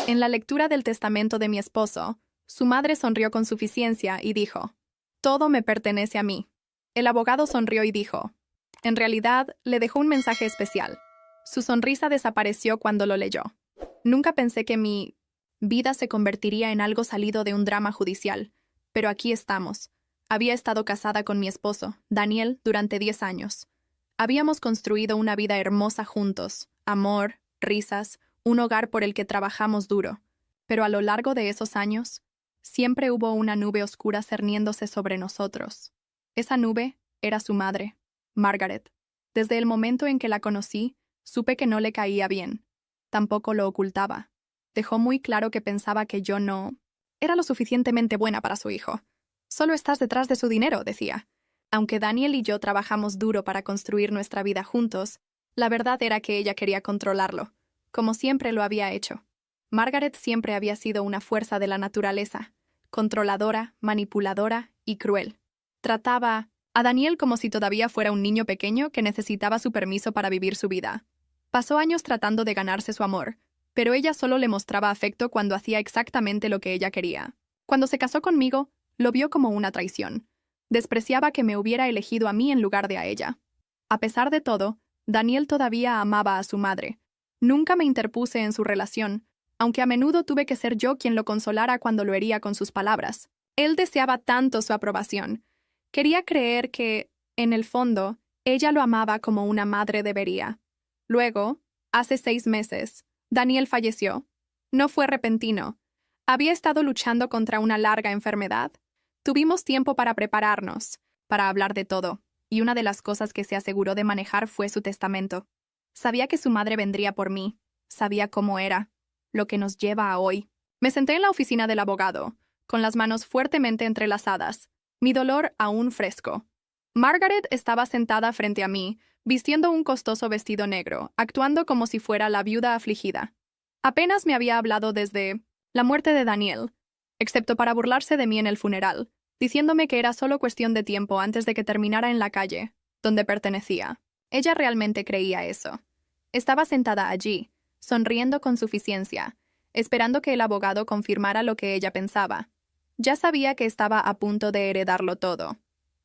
En la lectura del testamento de mi esposo, su madre sonrió con suficiencia y dijo: «Todo me pertenece a mí». El abogado sonrió y dijo: «En realidad, le dejó un mensaje especial». Su sonrisa desapareció cuando lo leyó. Nunca pensé que mi vida se convertiría en algo salido de un drama judicial, pero aquí estamos. Había estado casada con mi esposo, Daniel, durante 10 años. Habíamos construido una vida hermosa juntos, amor, risas, un hogar por el que trabajamos duro. Pero a lo largo de esos años, siempre hubo una nube oscura cerniéndose sobre nosotros. Esa nube era su madre, Margaret. Desde el momento en que la conocí, supe que no le caía bien. Tampoco lo ocultaba. Dejó muy claro que pensaba que yo no era lo suficientemente buena para su hijo. «Solo estás detrás de su dinero», decía. Aunque Daniel y yo trabajamos duro para construir nuestra vida juntos, la verdad era que ella quería controlarlo, como siempre lo había hecho. Margaret siempre había sido una fuerza de la naturaleza, controladora, manipuladora y cruel. Trataba a Daniel como si todavía fuera un niño pequeño que necesitaba su permiso para vivir su vida. Pasó años tratando de ganarse su amor, pero ella solo le mostraba afecto cuando hacía exactamente lo que ella quería. Cuando se casó conmigo, lo vio como una traición. Despreciaba que me hubiera elegido a mí en lugar de a ella. A pesar de todo, Daniel todavía amaba a su madre. Nunca me interpuse en su relación, aunque a menudo tuve que ser yo quien lo consolara cuando lo hería con sus palabras. Él deseaba tanto su aprobación. Quería creer que, en el fondo, ella lo amaba como una madre debería. Luego, hace 6 meses, Daniel falleció. No fue repentino. Había estado luchando contra una larga enfermedad. Tuvimos tiempo para prepararnos, para hablar de todo, y una de las cosas que se aseguró de manejar fue su testamento. Sabía que su madre vendría por mí, sabía cómo era, lo que nos lleva a hoy. Me senté en la oficina del abogado, con las manos fuertemente entrelazadas, mi dolor aún fresco. Margaret estaba sentada frente a mí, vistiendo un costoso vestido negro, actuando como si fuera la viuda afligida. Apenas me había hablado desde la muerte de Daniel, excepto para burlarse de mí en el funeral, diciéndome que era solo cuestión de tiempo antes de que terminara en la calle, donde pertenecía. Ella realmente creía eso. Estaba sentada allí, sonriendo con suficiencia, esperando que el abogado confirmara lo que ella pensaba. Ya sabía que estaba a punto de heredarlo todo.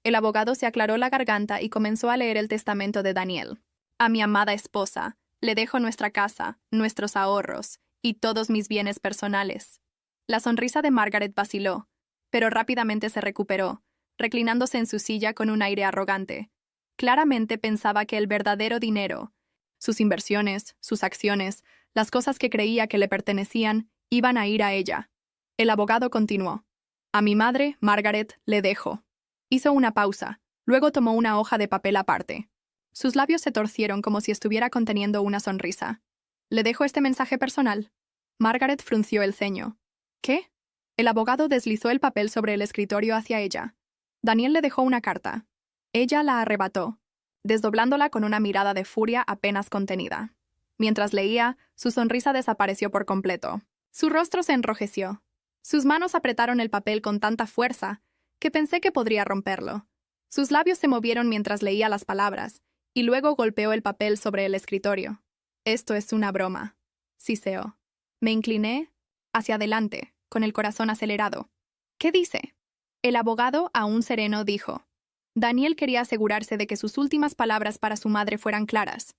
El abogado se aclaró la garganta y comenzó a leer el testamento de Daniel. «A mi amada esposa, le dejo nuestra casa, nuestros ahorros y todos mis bienes personales». La sonrisa de Margaret vaciló, pero rápidamente se recuperó, reclinándose en su silla con un aire arrogante. Claramente pensaba que el verdadero dinero, sus inversiones, sus acciones, las cosas que creía que le pertenecían, iban a ir a ella. El abogado continuó. «A mi madre, Margaret, le dejo». Hizo una pausa, luego tomó una hoja de papel aparte. Sus labios se torcieron como si estuviera conteniendo una sonrisa. «¿Le dejo este mensaje personal?» Margaret frunció el ceño. «¿Qué?» El abogado deslizó el papel sobre el escritorio hacia ella. Daniel le dejó una carta. Ella la arrebató, desdoblándola con una mirada de furia apenas contenida. Mientras leía, su sonrisa desapareció por completo. Su rostro se enrojeció. Sus manos apretaron el papel con tanta fuerza que pensé que podría romperlo. Sus labios se movieron mientras leía las palabras, y luego golpeó el papel sobre el escritorio. «Esto es una broma», siseó. Me incliné hacia adelante, con el corazón acelerado. «¿Qué dice?» El abogado, aún sereno, dijo. Daniel quería asegurarse de que sus últimas palabras para su madre fueran claras.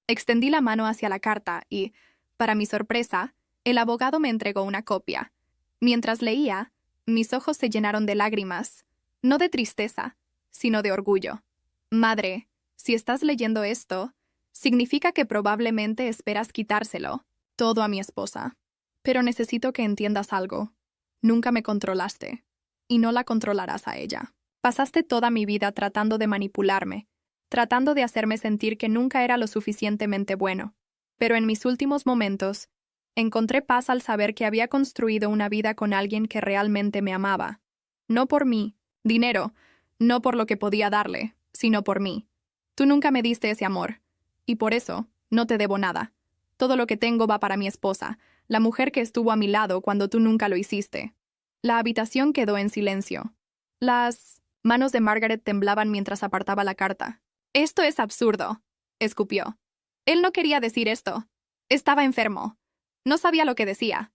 Extendí la mano hacia la carta y, para mi sorpresa, el abogado me entregó una copia. Mientras leía, mis ojos se llenaron de lágrimas, no de tristeza, sino de orgullo. «Madre, si estás leyendo esto, significa que probablemente esperas quitárselo todo a mi esposa. Pero necesito que entiendas algo. Nunca me controlaste, y no la controlarás a ella. Pasaste toda mi vida tratando de manipularme, tratando de hacerme sentir que nunca era lo suficientemente bueno. Pero en mis últimos momentos, encontré paz al saber que había construido una vida con alguien que realmente me amaba. No por mí, dinero, no por lo que podía darle, sino por mí. Tú nunca me diste ese amor, y por eso no te debo nada. Todo lo que tengo va para mi esposa, la mujer que estuvo a mi lado cuando tú nunca lo hiciste». La habitación quedó en silencio. Las manos de Margaret temblaban mientras apartaba la carta. «Esto es absurdo», escupió. «Él no quería decir esto. Estaba enfermo. No sabía lo que decía.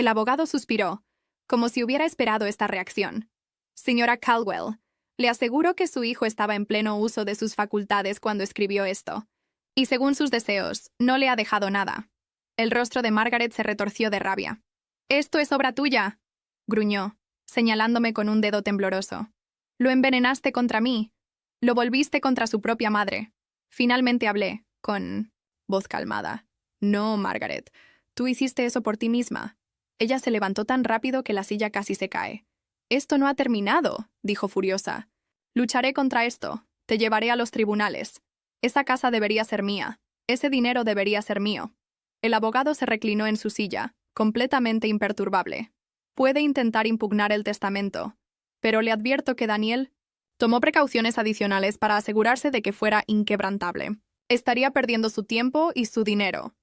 El abogado suspiró, como si hubiera esperado esta reacción. Señora Caldwell, le aseguro que su hijo estaba en pleno uso de sus facultades cuando escribió esto. Y según sus deseos, no le ha dejado nada. El rostro de Margaret se retorció de rabia. «Esto es obra tuya», gruñó, señalándome con un dedo tembloroso. «Lo envenenaste contra mí. Lo volviste contra su propia madre». Finalmente hablé, con voz calmada. «No, Margaret, tú hiciste eso por ti misma». Ella se levantó tan rápido que la silla casi se cae. «Esto no ha terminado», dijo furiosa. «Lucharé contra esto. Te llevaré a los tribunales. Esa casa debería ser mía. Ese dinero debería ser mío». El abogado se reclinó en su silla, completamente imperturbable. «Puede intentar impugnar el testamento, pero le advierto que Daniel tomó precauciones adicionales para asegurarse de que fuera inquebrantable. Estaría perdiendo su tiempo y su dinero».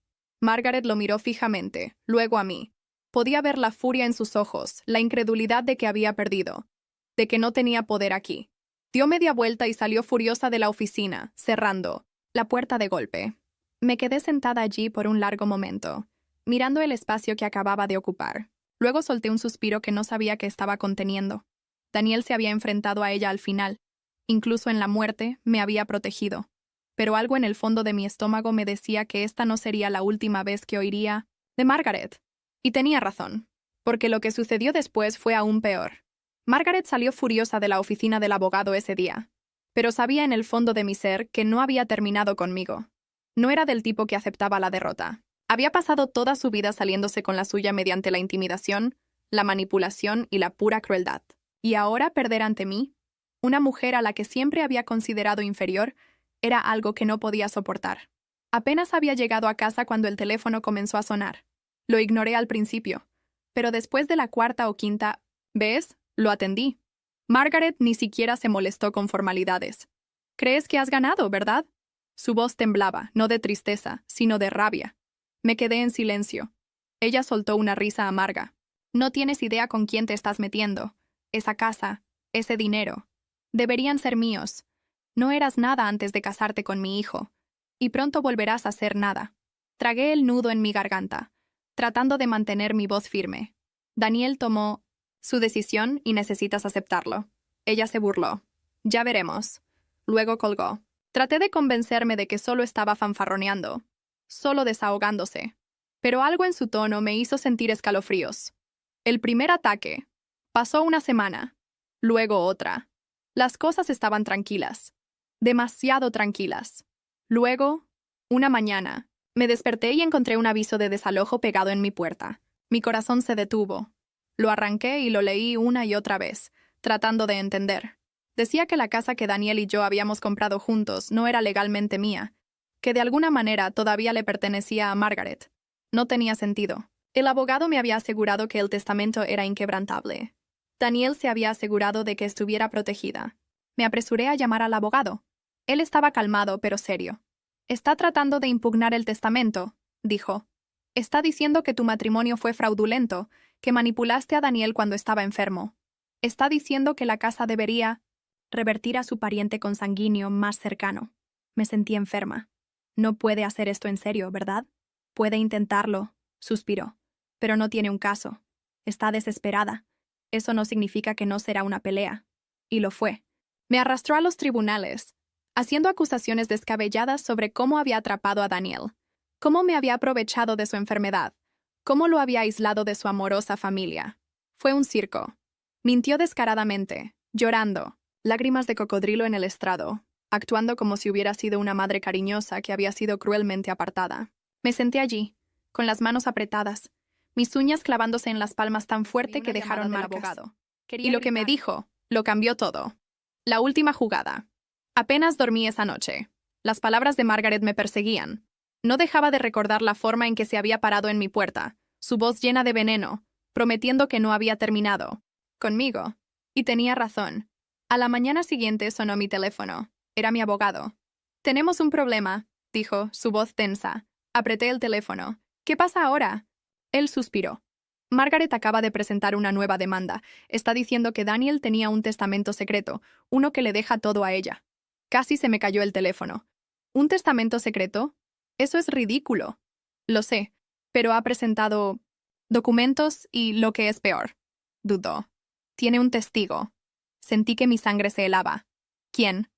Margaret lo miró fijamente, luego a mí. Podía ver la furia en sus ojos, la incredulidad de que había perdido, de que no tenía poder aquí. Dio media vuelta y salió furiosa de la oficina, cerrando la puerta de golpe. Me quedé sentada allí por un largo momento, mirando el espacio que acababa de ocupar. Luego solté un suspiro que no sabía que estaba conteniendo. Daniel se había enfrentado a ella al final. Incluso en la muerte me había protegido. Pero algo en el fondo de mi estómago me decía que esta no sería la última vez que oiría de Margaret. Y tenía razón, porque lo que sucedió después fue aún peor. Margaret salió furiosa de la oficina del abogado ese día, pero sabía en el fondo de mi ser que no había terminado conmigo. No era del tipo que aceptaba la derrota. Había pasado toda su vida saliéndose con la suya mediante la intimidación, la manipulación y la pura crueldad. Y ahora perder ante mí, una mujer a la que siempre había considerado inferior, era algo que no podía soportar. Apenas había llegado a casa cuando el teléfono comenzó a sonar. Lo ignoré al principio, pero después de la cuarta o quinta vez, lo atendí. Margaret ni siquiera se molestó con formalidades. «¿Crees que has ganado, verdad?» Su voz temblaba, no de tristeza, sino de rabia. Me quedé en silencio. Ella soltó una risa amarga. «No tienes idea con quién te estás metiendo. Esa casa, ese dinero, deberían ser míos. No eras nada antes de casarte con mi hijo, y pronto volverás a ser nada». Tragué el nudo en mi garganta, tratando de mantener mi voz firme. Daniel tomó su decisión y necesitas aceptarlo. Ella se burló. «Ya veremos». Luego colgó. Traté de convencerme de que solo estaba fanfarroneando, solo desahogándose. Pero algo en su tono me hizo sentir escalofríos. El primer ataque. Pasó una semana. Luego otra. Las cosas estaban tranquilas. Demasiado tranquilas. Luego, una mañana, me desperté y encontré un aviso de desalojo pegado en mi puerta. Mi corazón se detuvo. Lo arranqué y lo leí una y otra vez, tratando de entender. Decía que la casa que Daniel y yo habíamos comprado juntos no era legalmente mía, que de alguna manera todavía le pertenecía a Margaret. No tenía sentido. El abogado me había asegurado que el testamento era inquebrantable. Daniel se había asegurado de que estuviera protegida. Me apresuré a llamar al abogado. Él estaba calmado pero serio. «Está tratando de impugnar el testamento», dijo. «Está diciendo que tu matrimonio fue fraudulento, que manipulaste a Daniel cuando estaba enfermo. Está diciendo que la casa debería revertir a su pariente consanguíneo más cercano». Me sentí enferma. «No puede hacer esto en serio, ¿verdad?» «Puede intentarlo», suspiró. «Pero no tiene un caso. Está desesperada. Eso no significa que no será una pelea». Y lo fue. Me arrastró a los tribunales, haciendo acusaciones descabelladas sobre cómo había atrapado a Daniel, cómo me había aprovechado de su enfermedad, cómo lo había aislado de su amorosa familia. Fue un circo. Mintió descaradamente, llorando, lágrimas de cocodrilo en el estrado, actuando como si hubiera sido una madre cariñosa que había sido cruelmente apartada. Me senté allí, con las manos apretadas, mis uñas clavándose en las palmas tan fuerte que dejaron marcas. Y lo que me dijo, lo cambió todo. La última jugada. Apenas dormí esa noche. Las palabras de Margaret me perseguían. No dejaba de recordar la forma en que se había parado en mi puerta, su voz llena de veneno, prometiendo que no había terminado conmigo. Y tenía razón. A la mañana siguiente sonó mi teléfono. Era mi abogado. «Tenemos un problema», dijo, su voz tensa. Apreté el teléfono. «¿Qué pasa ahora?» Él suspiró. «Margaret acaba de presentar una nueva demanda. Está diciendo que Daniel tenía un testamento secreto, uno que le deja todo a ella». Casi se me cayó el teléfono. ¿Un testamento secreto? Eso es ridículo. Lo sé, pero ha presentado Documentos y, lo que es peor, dudó. Tiene un testigo. Sentí que mi sangre se helaba. ¿Quién?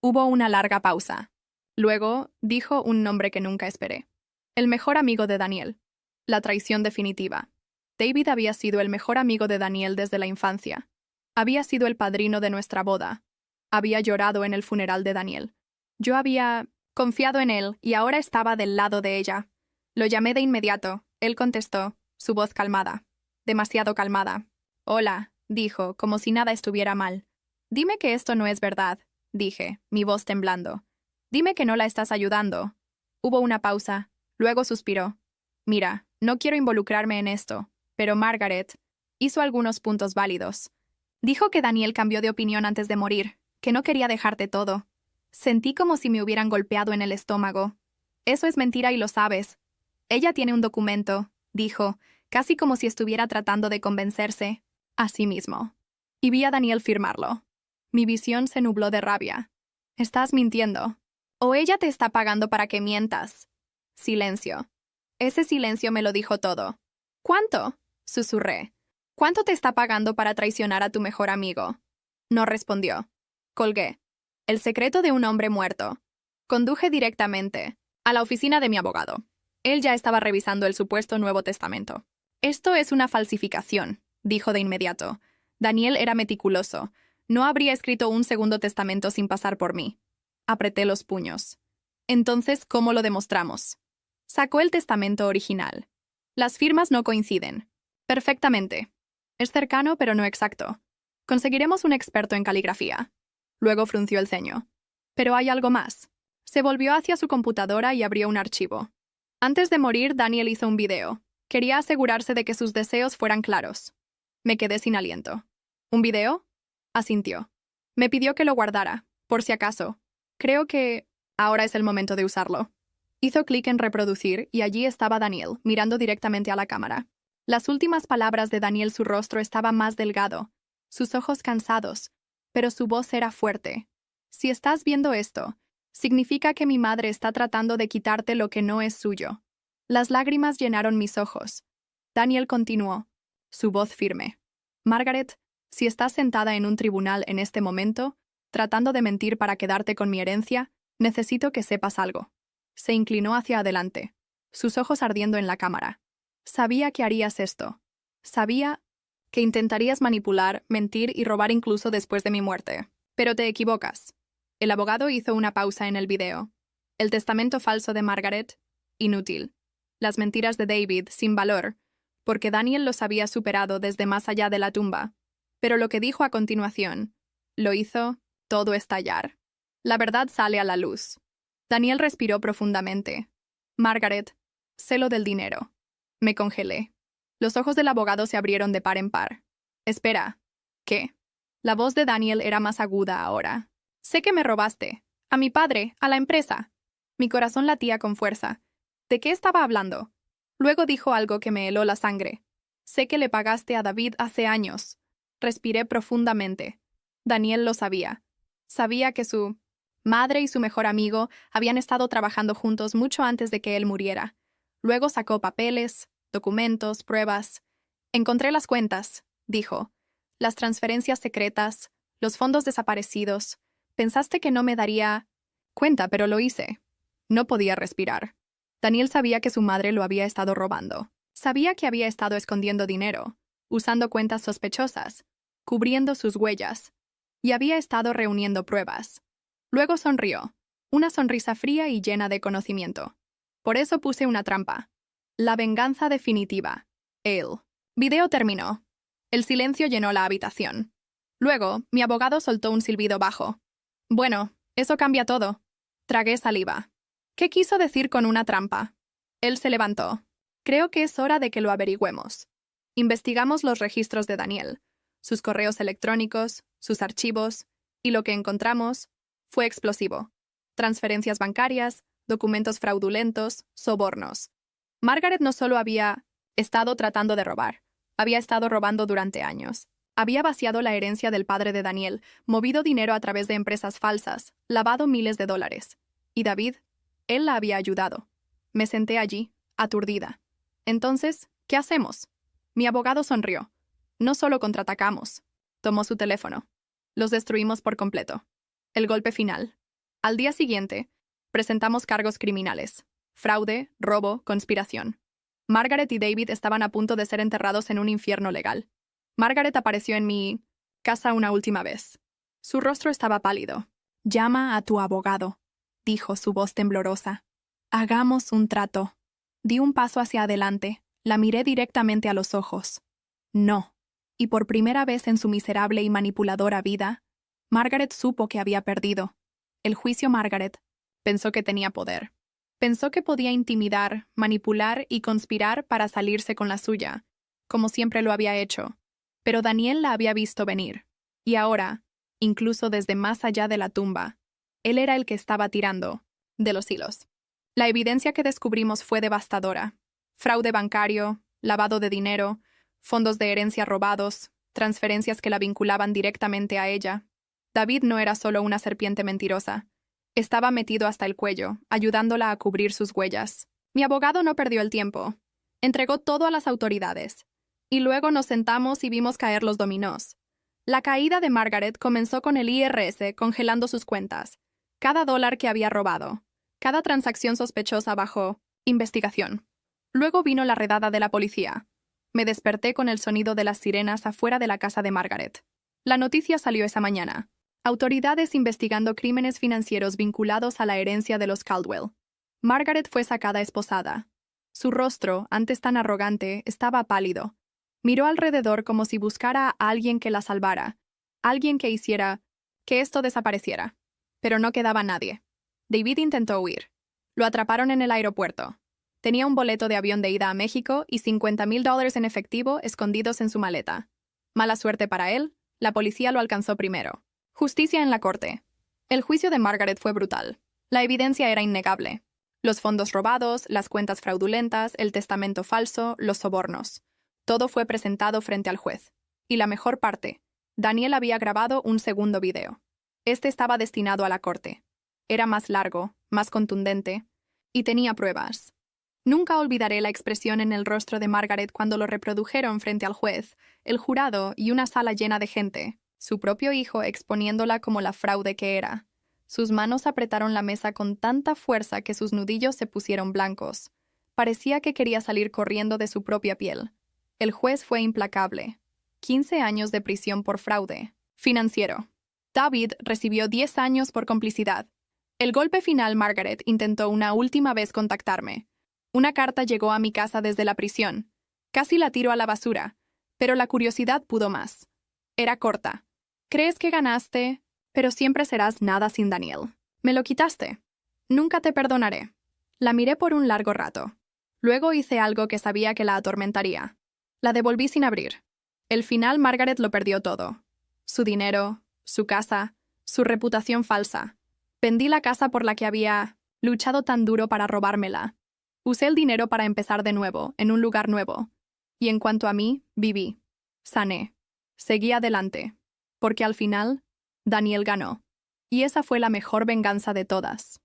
Hubo una larga pausa. Luego, dijo un nombre que nunca esperé. El mejor amigo de Daniel. La traición definitiva. David había sido el mejor amigo de Daniel desde la infancia. Había sido el padrino de nuestra boda. Había llorado en el funeral de Daniel. Yo había confiado en él y ahora estaba del lado de ella. Lo llamé de inmediato. Él contestó, su voz calmada. Demasiado calmada. Hola, dijo, como si nada estuviera mal. Dime que esto no es verdad, dije, mi voz temblando. Dime que no la estás ayudando. Hubo una pausa. Luego suspiró. Mira, no quiero involucrarme en esto, pero Margaret hizo algunos puntos válidos. Dijo que Daniel cambió de opinión antes de morir, que no quería dejarte todo. Sentí como si me hubieran golpeado en el estómago. Eso es mentira y lo sabes. Ella tiene un documento, dijo, casi como si estuviera tratando de convencerse a sí mismo. Y vi a Daniel firmarlo. Mi visión se nubló de rabia. Estás mintiendo. O ella te está pagando para que mientas. Silencio. Ese silencio me lo dijo todo. ¿Cuánto? Susurré. ¿Cuánto te está pagando para traicionar a tu mejor amigo? No respondió. Colgué. El secreto de un hombre muerto. Conduje directamente a la oficina de mi abogado. Él ya estaba revisando el supuesto Nuevo Testamento. Esto es una falsificación, dijo de inmediato. Daniel era meticuloso. No habría escrito un segundo testamento sin pasar por mí. Apreté los puños. Entonces, ¿cómo lo demostramos? Sacó el testamento original. Las firmas no coinciden. Perfectamente. Es cercano, pero no exacto. Conseguiremos un experto en caligrafía. Luego frunció el ceño. Pero hay algo más. Se volvió hacia su computadora y abrió un archivo. Antes de morir, Daniel hizo un video. Quería asegurarse de que sus deseos fueran claros. Me quedé sin aliento. ¿Un video? Asintió. Me pidió que lo guardara, por si acaso. Creo que ahora es el momento de usarlo. Hizo clic en reproducir y allí estaba Daniel, mirando directamente a la cámara. Las últimas palabras de Daniel, su rostro estaba más delgado, sus ojos cansados, pero su voz era fuerte. Si estás viendo esto, significa que mi madre está tratando de quitarte lo que no es suyo. Las lágrimas llenaron mis ojos. Daniel continuó, su voz firme. Margaret, si estás sentada en un tribunal en este momento, tratando de mentir para quedarte con mi herencia, necesito que sepas algo. Se inclinó hacia adelante, sus ojos ardiendo en la cámara. Sabía que harías esto. Sabía que intentarías manipular, mentir y robar incluso después de mi muerte. Pero te equivocas. El abogado hizo una pausa en el video. El testamento falso de Margaret, inútil. Las mentiras de David, sin valor, porque Daniel los había superado desde más allá de la tumba. Pero lo que dijo a continuación, lo hizo todo estallar. La verdad sale a la luz. Daniel respiró profundamente. Margaret, celo del dinero. Me congelé. Los ojos del abogado se abrieron de par en par. Espera. ¿Qué? La voz de Daniel era más aguda ahora. Sé que me robaste. A mi padre, a la empresa. Mi corazón latía con fuerza. ¿De qué estaba hablando? Luego dijo algo que me heló la sangre. Sé que le pagaste a David hace años. Respiré profundamente. Daniel lo sabía. Sabía que su madre y su mejor amigo habían estado trabajando juntos mucho antes de que él muriera. Luego sacó papeles, documentos, pruebas. Encontré las cuentas, dijo. Las transferencias secretas, los fondos desaparecidos. Pensaste que no me daría cuenta, pero lo hice. No podía respirar. Daniel sabía que su madre lo había estado robando. Sabía que había estado escondiendo dinero, usando cuentas sospechosas, cubriendo sus huellas, y había estado reuniendo pruebas. Luego sonrió, una sonrisa fría y llena de conocimiento. Por eso puse una trampa. La venganza definitiva. Él. Video terminó. El silencio llenó la habitación. Luego, mi abogado soltó un silbido bajo. Bueno, eso cambia todo. Tragué saliva. ¿Qué quiso decir con una trampa? Él se levantó. Creo que es hora de que lo averigüemos. Investigamos los registros de Daniel, sus correos electrónicos, sus archivos, y lo que encontramos fue explosivo. Transferencias bancarias, documentos fraudulentos, sobornos. Margaret no solo había estado tratando de robar, había estado robando durante años. Había vaciado la herencia del padre de Daniel, movido dinero a través de empresas falsas, lavado miles de dólares. Y David, él la había ayudado. Me senté allí, aturdida. Entonces, ¿qué hacemos? Mi abogado sonrió. No solo contraatacamos. Tomó su teléfono. Los destruimos por completo. El golpe final. Al día siguiente, presentamos cargos criminales. Fraude, robo, conspiración. Margaret y David estaban a punto de ser enterrados en un infierno legal. Margaret apareció en mi casa una última vez. Su rostro estaba pálido. «Llama a tu abogado», dijo su voz temblorosa. «Hagamos un trato». Di un paso hacia adelante. La miré directamente a los ojos. No. Y por primera vez en su miserable y manipuladora vida, Margaret supo que había perdido. El juicio Margaret pensó que tenía poder. Pensó que podía intimidar, manipular y conspirar para salirse con la suya, como siempre lo había hecho. Pero Daniel la había visto venir. Y ahora, incluso desde más allá de la tumba, él era el que estaba tirando de los hilos. La evidencia que descubrimos fue devastadora. Fraude bancario, lavado de dinero, fondos de herencia robados, transferencias que la vinculaban directamente a ella. David no era solo una serpiente mentirosa. Estaba metido hasta el cuello, ayudándola a cubrir sus huellas. Mi abogado no perdió el tiempo. Entregó todo a las autoridades. Y luego nos sentamos y vimos caer los dominós. La caída de Margaret comenzó con el IRS congelando sus cuentas. Cada dólar que había robado. Cada transacción sospechosa bajo investigación. Luego vino la redada de la policía. Me desperté con el sonido de las sirenas afuera de la casa de Margaret. La noticia salió esa mañana. Autoridades investigando crímenes financieros vinculados a la herencia de los Caldwell. Margaret fue sacada esposada. Su rostro, antes tan arrogante, estaba pálido. Miró alrededor como si buscara a alguien que la salvara, alguien que hiciera que esto desapareciera. Pero no quedaba nadie. David intentó huir. Lo atraparon en el aeropuerto. Tenía un boleto de avión de ida a México y $50,000 en efectivo escondidos en su maleta. Mala suerte para él, la policía lo alcanzó primero. Justicia en la corte. El juicio de Margaret fue brutal. La evidencia era innegable. Los fondos robados, las cuentas fraudulentas, el testamento falso, los sobornos. Todo fue presentado frente al juez. Y la mejor parte, Daniel había grabado un segundo video. Este estaba destinado a la corte. Era más largo, más contundente, y tenía pruebas. Nunca olvidaré la expresión en el rostro de Margaret cuando lo reprodujeron frente al juez, el jurado y una sala llena de gente, su propio hijo exponiéndola como la fraude que era. Sus manos apretaron la mesa con tanta fuerza que sus nudillos se pusieron blancos. Parecía que quería salir corriendo de su propia piel. El juez fue implacable. 15 años de prisión por fraude financiero. David recibió 10 años por complicidad. El golpe final, Margaret intentó una última vez contactarme. Una carta llegó a mi casa desde la prisión. Casi la tiro a la basura, pero la curiosidad pudo más. Era corta. ¿Crees que ganaste? Pero siempre serás nada sin Daniel. Me lo quitaste. Nunca te perdonaré. La miré por un largo rato. Luego hice algo que sabía que la atormentaría. La devolví sin abrir. El final, Margaret lo perdió todo. Su dinero, su casa, su reputación falsa. Vendí la casa por la que había luchado tan duro para robármela. Usé el dinero para empezar de nuevo, en un lugar nuevo. Y en cuanto a mí, viví. Sané. Seguí adelante. Porque al final, Daniel ganó. Y esa fue la mejor venganza de todas.